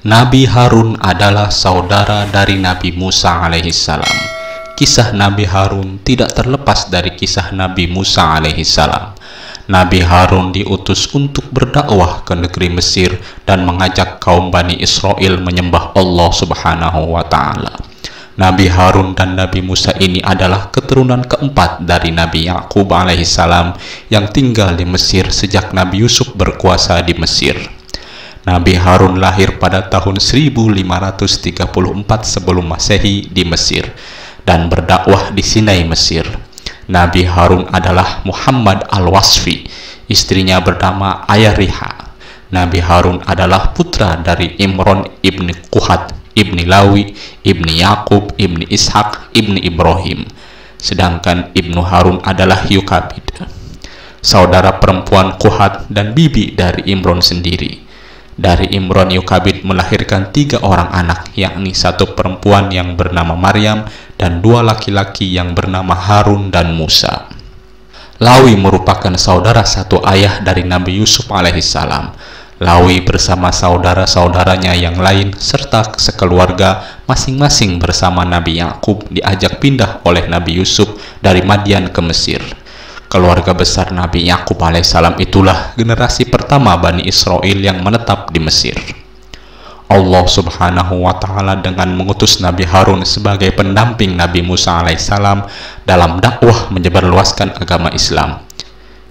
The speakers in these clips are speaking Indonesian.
Nabi Harun adalah saudara dari Nabi Musa alaihissalam. Kisah Nabi Harun tidak terlepas dari kisah Nabi Musa alaihissalam. Nabi Harun diutus untuk berdakwah ke negeri Mesir dan mengajak kaum Bani Israel menyembah Allah Subhanahu wa Ta'ala. Nabi Harun dan Nabi Musa ini adalah keturunan keempat dari Nabi Yakub alaihissalam yang tinggal di Mesir sejak Nabi Yusuf berkuasa di Mesir. Nabi Harun lahir pada tahun 1534 sebelum Masehi di Mesir dan berdakwah di Sinai, Mesir. Nabi Harun adalah Muhammad al-Wasfi, istrinya bernama Ayariha. Nabi Harun adalah putra dari Imron ibni Quhat, ibni Lawi, ibni Yakub, ibni Ishak, ibni Ibrahim. Sedangkan Ibnu Harun adalah Yukabid, saudara perempuan Quhat dan bibi dari Imron sendiri. Dari Imron, Yukabid melahirkan 3 orang anak, yakni 1 perempuan yang bernama Maryam dan 2 laki-laki yang bernama Harun dan Musa. Lawi merupakan saudara satu ayah dari Nabi Yusuf alaihissalam. Lawi bersama saudara-saudaranya yang lain serta sekeluarga masing-masing bersama Nabi Yakub diajak pindah oleh Nabi Yusuf dari Madian ke Mesir. Keluarga besar Nabi Yakub alaihissalam itulah generasi pertama Bani Israel yang menetap di Mesir. Allah Subhanahu wa Ta'ala dengan mengutus Nabi Harun sebagai pendamping Nabi Musa alaihissalam dalam dakwah menyebarluaskan agama Islam.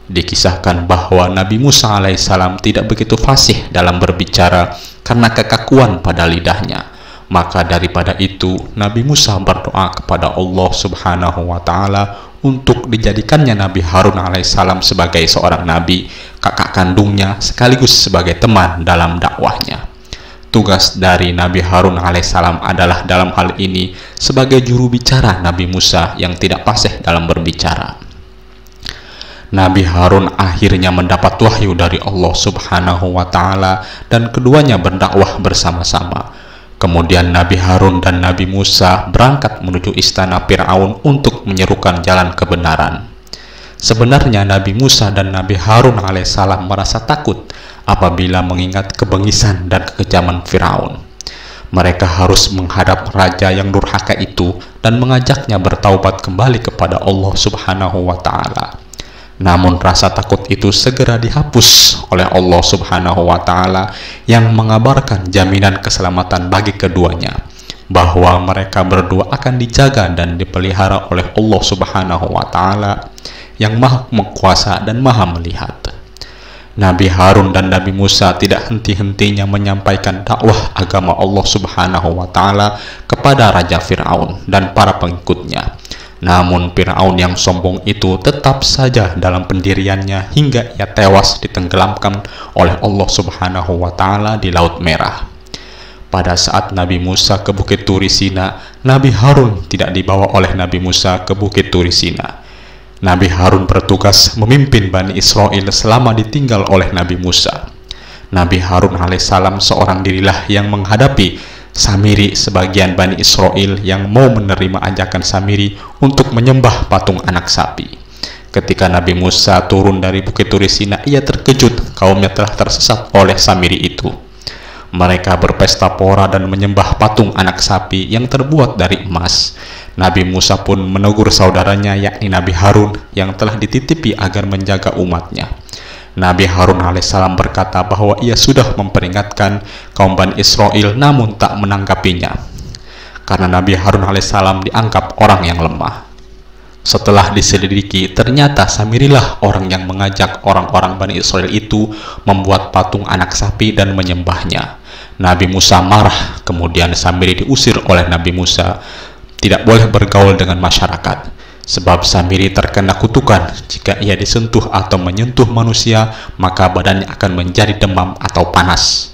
Dikisahkan bahwa Nabi Musa alaihissalam tidak begitu fasih dalam berbicara karena kekakuan pada lidahnya. Maka daripada itu Nabi Musa berdoa kepada Allah Subhanahu wa Ta'ala untuk dijadikannya Nabi Harun alaihissalam sebagai seorang nabi, kakak kandungnya sekaligus sebagai teman dalam dakwahnya. Tugas dari Nabi Harun alaihissalam adalah dalam hal ini sebagai juru bicara Nabi Musa yang tidak fasih dalam berbicara. Nabi Harun akhirnya mendapat wahyu dari Allah Subhanahu wa Ta'ala dan keduanya berdakwah bersama-sama. Kemudian Nabi Harun dan Nabi Musa berangkat menuju istana Fir'aun untuk menyerukan jalan kebenaran. Sebenarnya Nabi Musa dan Nabi Harun alaihissalam merasa takut apabila mengingat kebengisan dan kekejaman Fir'aun. Mereka harus menghadap raja yang durhaka itu dan mengajaknya bertaubat kembali kepada Allah Subhanahu wa Ta'ala. Namun rasa takut itu segera dihapus oleh Allah Subhanahu wa Ta'ala yang mengabarkan jaminan keselamatan bagi keduanya, bahwa mereka berdua akan dijaga dan dipelihara oleh Allah Subhanahu wa Ta'ala yang maha kuasa dan maha melihat. Nabi Harun dan Nabi Musa tidak henti-hentinya menyampaikan dakwah agama Allah Subhanahu wa Ta'ala kepada Raja Fir'aun dan para pengikutnya. Namun Fir'aun yang sombong itu tetap saja dalam pendiriannya hingga ia tewas ditenggelamkan oleh Allah Subhanahu wa Ta'ala di Laut Merah. Pada saat Nabi Musa ke Bukit Turi Sina, Nabi Harun tidak dibawa oleh Nabi Musa ke Bukit Turi Sina. Nabi Harun bertugas memimpin Bani Israel selama ditinggal oleh Nabi Musa. Nabi Harun alaihissalam seorang dirilah yang menghadapi Samiri, sebagian Bani Israel yang mau menerima ajakan Samiri untuk menyembah patung anak sapi. Ketika Nabi Musa turun dari Bukit Turi Sina, ia terkejut kaumnya telah tersesat oleh Samiri itu. Mereka berpesta pora dan menyembah patung anak sapi yang terbuat dari emas. Nabi Musa pun menegur saudaranya, yakni Nabi Harun yang telah dititipi agar menjaga umatnya. Nabi Harun alaihissalam berkata bahwa ia sudah memperingatkan kaum Bani Israel namun tak menanggapinya, karena Nabi Harun alaihissalam dianggap orang yang lemah. Setelah diselidiki, ternyata Samirilah orang yang mengajak orang-orang Bani Israel itu membuat patung anak sapi dan menyembahnya. Nabi Musa marah, kemudian Samiri diusir oleh Nabi Musa, tidak boleh bergaul dengan masyarakat. Sebab Samiri terkena kutukan, jika ia disentuh atau menyentuh manusia, maka badannya akan menjadi demam atau panas.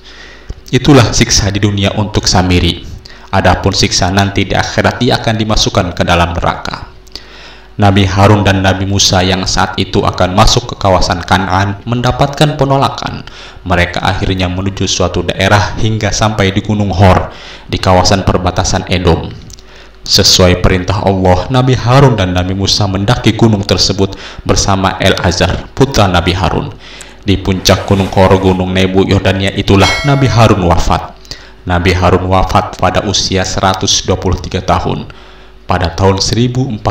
Itulah siksa di dunia untuk Samiri. Adapun siksa nanti di akhirat, ia akan dimasukkan ke dalam neraka. Nabi Harun dan Nabi Musa yang saat itu akan masuk ke kawasan Kanaan mendapatkan penolakan. Mereka akhirnya menuju suatu daerah hingga sampai di Gunung Hor, di kawasan perbatasan Edom. Sesuai perintah Allah, Nabi Harun dan Nabi Musa mendaki gunung tersebut bersama El-Azhar, putra Nabi Harun. Di puncak Gunung Hor, Gunung Nebu, Yordania itulah Nabi Harun wafat. Nabi Harun wafat pada usia 123 tahun pada tahun 1408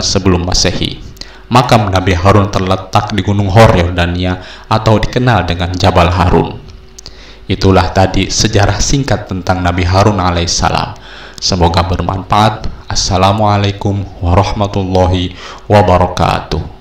sebelum Masehi. Makam Nabi Harun terletak di Gunung Hor, Yordania, atau dikenal dengan Jabal Harun. Itulah tadi sejarah singkat tentang Nabi Harun alaihissalam. Semoga bermanfaat. Assalamualaikum warahmatullahi wabarakatuh.